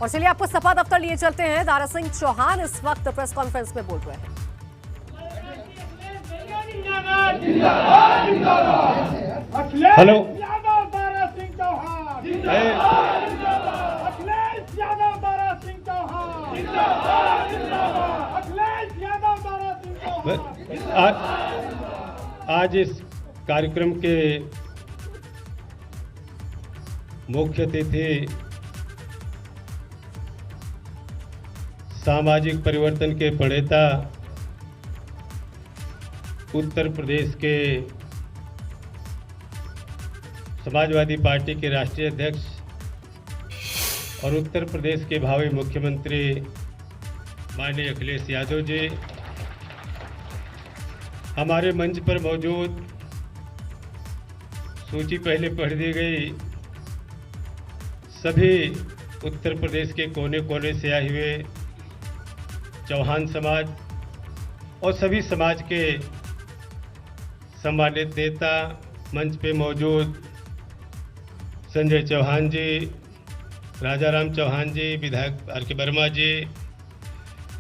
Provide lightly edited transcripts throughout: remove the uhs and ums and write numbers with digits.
और चलिए आपको सपा दफ्तर लिए चलते हैं। दारा सिंह चौहान इस वक्त प्रेस कॉन्फ्रेंस में बोल रहे हैं। हेलो, दारा सिंह चौहान अखिलेश यादव, दारा सिंह चौहान अखिलेश यादव, दारा सिंह चौहान। आज इस कार्यक्रम के मुख्य अतिथि सामाजिक परिवर्तन के प्रणेता, उत्तर प्रदेश के समाजवादी पार्टी के राष्ट्रीय अध्यक्ष और उत्तर प्रदेश के भावी मुख्यमंत्री माननीय अखिलेश यादव जी, हमारे मंच पर मौजूद, सूची पहले पढ़ दी गई, सभी उत्तर प्रदेश के कोने कोने से आए हुए चौहान समाज और सभी समाज के सम्मानित नेता, मंच पे मौजूद संजय चौहान जी, राजाराम चौहान जी, विधायक आर के वर्मा जी,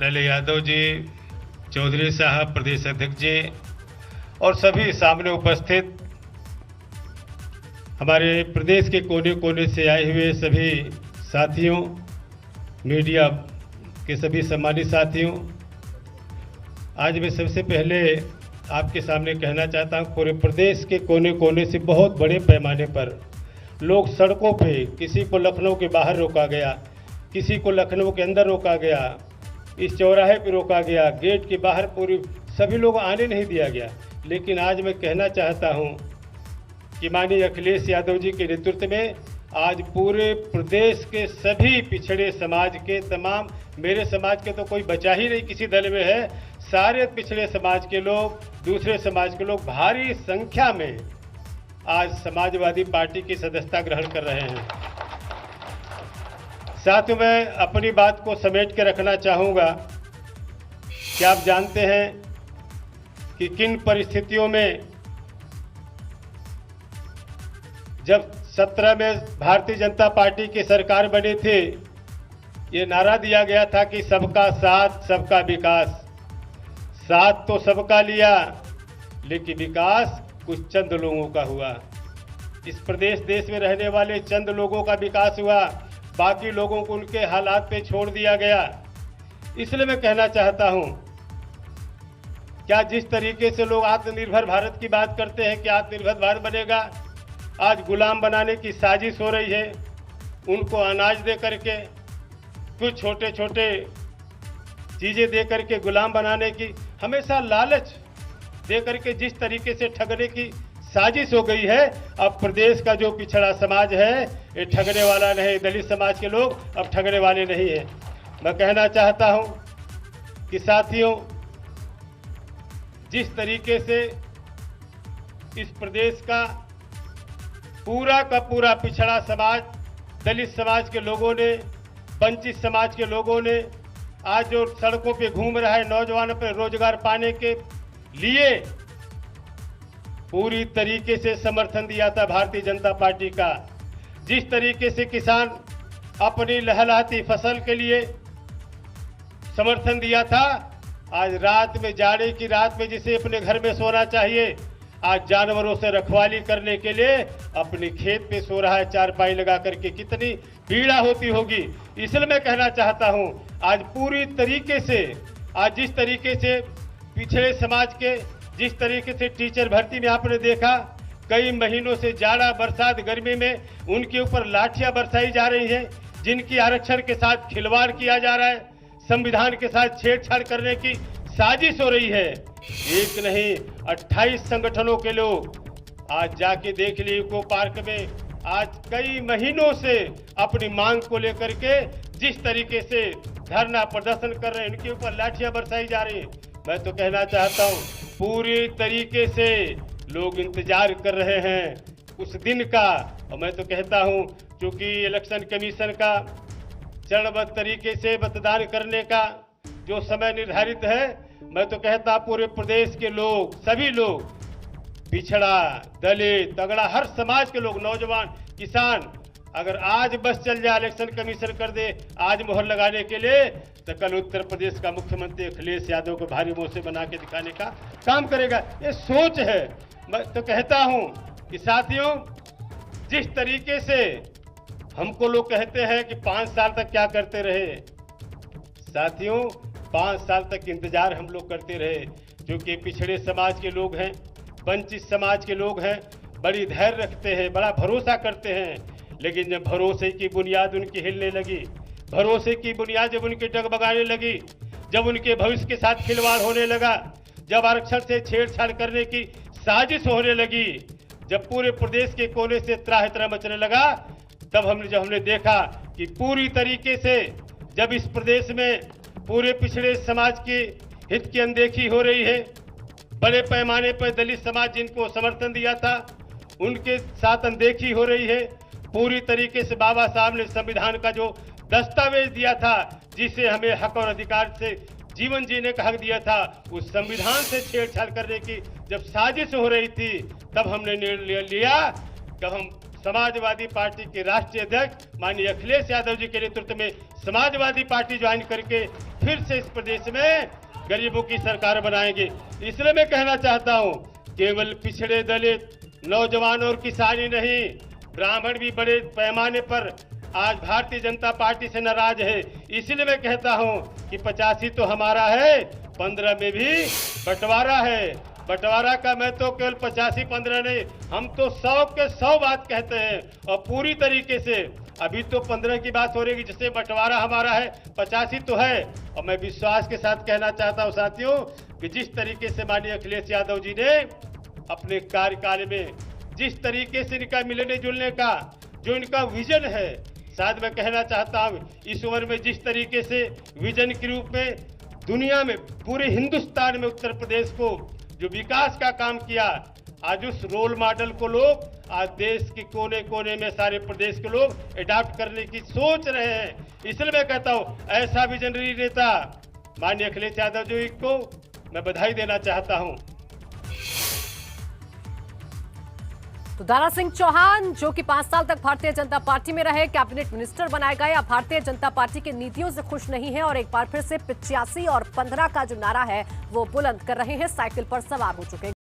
लले यादव जी, चौधरी साहब प्रदेश अध्यक्ष जी और सभी सामने उपस्थित हमारे प्रदेश के कोने कोने से आए हुए सभी साथियों, मीडिया के सभी सम्मानित साथियों, आज मैं सबसे पहले आपके सामने कहना चाहता हूँ, पूरे प्रदेश के कोने कोने से बहुत बड़े पैमाने पर लोग सड़कों पे, किसी को लखनऊ के बाहर रोका गया, किसी को लखनऊ के अंदर रोका गया, इस चौराहे पे रोका गया, गेट के बाहर पूरी सभी लोग आने नहीं दिया गया। लेकिन आज मैं कहना चाहता हूँ कि माननीय अखिलेश यादव जी के नेतृत्व में आज पूरे प्रदेश के सभी पिछड़े समाज के, तमाम, मेरे समाज के तो कोई बचा ही नहीं किसी दल में है, सारे पिछड़े समाज के लोग, दूसरे समाज के लोग भारी संख्या में आज समाजवादी पार्टी की सदस्यता ग्रहण कर रहे हैं। साथ में अपनी बात को समेट के रखना चाहूँगा कि आप जानते हैं कि किन परिस्थितियों में जब 17 में भारतीय जनता पार्टी की सरकार बनी थी, ये नारा दिया गया था कि सबका साथ सबका विकास। साथ तो सबका लिया, लेकिन विकास कुछ चंद लोगों का हुआ। इस प्रदेश देश में रहने वाले चंद लोगों का विकास हुआ, बाकी लोगों को उनके हालात पे छोड़ दिया गया। इसलिए मैं कहना चाहता हूं, क्या जिस तरीके से लोग आत्मनिर्भर भारत की बात करते हैं कि आत्मनिर्भर भारत बनेगा, आज गुलाम बनाने की साजिश हो रही है। उनको अनाज दे करके, कुछ छोटे छोटे चीज़ें दे करके गुलाम बनाने की, हमेशा लालच दे करके जिस तरीके से ठगने की साजिश हो गई है, अब प्रदेश का जो पिछड़ा समाज है ये ठगने वाला नहीं, दलित समाज के लोग अब ठगने वाले नहीं है। मैं कहना चाहता हूं कि साथियों, जिस तरीके से इस प्रदेश का पूरा पिछड़ा समाज, दलित समाज के लोगों ने, वंचित समाज के लोगों ने आज जो सड़कों पे घूम रहा है, नौजवानों पे रोजगार पाने के लिए पूरी तरीके से समर्थन दिया था भारतीय जनता पार्टी का। जिस तरीके से किसान अपनी लहलहाती फसल के लिए समर्थन दिया था, आज रात में, जाड़े की रात में जिसे अपने घर में सोना चाहिए, आज जानवरों से रखवाली करने के लिए अपने खेत पे सो रहा है चारपाई लगा करके। कितनी पीड़ा होती होगी। इसलिए मैं कहना चाहता हूं, आज पूरी तरीके से, आज जिस तरीके से पिछड़े समाज के, जिस तरीके से टीचर भर्ती में आपने देखा, कई महीनों से जाड़ा, बरसात, गर्मी में उनके ऊपर लाठियां बरसाई जा रही हैं, जिनकी आरक्षण के साथ खिलवाड़ किया जा रहा है, संविधान के साथ छेड़छाड़ करने की साजिश हो रही है। एक नहीं 28 संगठनों के लोग आज जाके देख लिए इको पार्क में, आज कई महीनों से अपनी मांग को लेकर के जिस तरीके से धरना प्रदर्शन कर रहे हैं, उनके ऊपर लाठियां बरसाई जा रही है। मैं तो कहना चाहता हूं, पूरी तरीके से लोग इंतजार कर रहे हैं उस दिन का। और मैं तो कहता हूं, चूंकि इलेक्शन कमीशन का चरणबद्ध तरीके से मतदान करने का जो समय निर्धारित है, मैं तो कहता पूरे प्रदेश के लोग, सभी लोग, पिछड़ा, दलित, तगड़ा, हर समाज के लोग, नौजवान, किसान, अगर आज बस चल जाए, इलेक्शन कमीशन कर दे आज मोहर लगाने के लिए, तो कल उत्तर प्रदेश का मुख्यमंत्री अखिलेश यादव को भारी मुंह से बना के दिखाने का काम करेगा। ये सोच है। मैं तो कहता हूं कि साथियों, जिस तरीके से हमको लोग कहते हैं कि 5 साल तक क्या करते रहे, साथियों 5 साल तक इंतजार हम लोग करते रहे, क्योंकि पिछड़े समाज के लोग हैं, वंचित समाज के लोग हैं, बड़ी धैर्य रखते हैं, बड़ा भरोसा करते हैं। लेकिन जब भरोसे की बुनियाद उनकी हिलने लगी, भरोसे की बुनियाद जब उनके डगमगाने लगी, जब उनके भविष्य के साथ खिलवाड़ होने लगा, जब आरक्षण से छेड़छाड़ करने की साजिश होने लगी, जब पूरे प्रदेश के कोने से त्राह त्राह मचने लगा, तब हमने देखा कि पूरी तरीके से जब इस प्रदेश में पूरे पिछड़े समाज के हित की अनदेखी हो रही है, बड़े पैमाने पर दलित समाज जिनको समर्थन दिया था उनके साथ अनदेखी हो रही है, पूरी तरीके से बाबा साहब ने संविधान का जो दस्तावेज दिया था, जिसे हमें हक और अधिकार से जीवन जीने का हक दिया था, उस संविधान से छेड़छाड़ करने की जब साजिश हो रही थी, तब हमने निर्णय लिया कि हम समाजवादी पार्टी के राष्ट्रीय अध्यक्ष माननीय अखिलेश यादव जी के नेतृत्व में समाजवादी पार्टी ज्वाइन करके फिर से इस प्रदेश में गरीबों की सरकार बनाएंगे। इसलिए मैं कहना चाहता हूं, केवल पिछड़े दलित नौजवान और किसानी नहीं, ब्राह्मण भी बड़े पैमाने पर आज भारतीय जनता पार्टी से नाराज है। इसलिए मैं कहता हूं कि 85 तो हमारा है, 15 में भी बंटवारा है। बंटवारा का मैं तो केवल 85-15 नहीं, हम तो 100 के 100 बात कहते हैं। और पूरी तरीके से अभी तो 15 की बात हो रही है, जिससे बंटवारा हमारा है, 85 तो है। और मैं विश्वास के साथ कहना चाहता हूं साथियों कि जिस तरीके से माननीय अखिलेश यादव जी ने अपने कार्यकाल में जिस तरीके से इनका मिलने जुलने का जो इनका विजन है, शायद मैं कहना चाहता हूं इस उम्र में जिस तरीके से विजन के रूप में दुनिया में पूरे हिंदुस्तान में उत्तर प्रदेश को जो विकास का काम किया, आज उस रोल मॉडल को लोग आज देश के कोने कोने में सारे प्रदेश के लोग अडॉप्ट करने की सोच रहे हैं। इसलिए मैं कहता हूं ऐसा विजनरी नेता माननीय अखिलेश यादव जी को मैं बधाई देना चाहता हूं। तो दारा सिंह चौहान जो कि 5 साल तक भारतीय जनता पार्टी में रहे, कैबिनेट मिनिस्टर बनाए गए, अब भारतीय जनता पार्टी की नीतियों से खुश नहीं है और एक बार फिर से 85 और 15 का जो नारा है वो बुलंद कर रहे हैं, साइकिल पर सवार हो चुके हैं।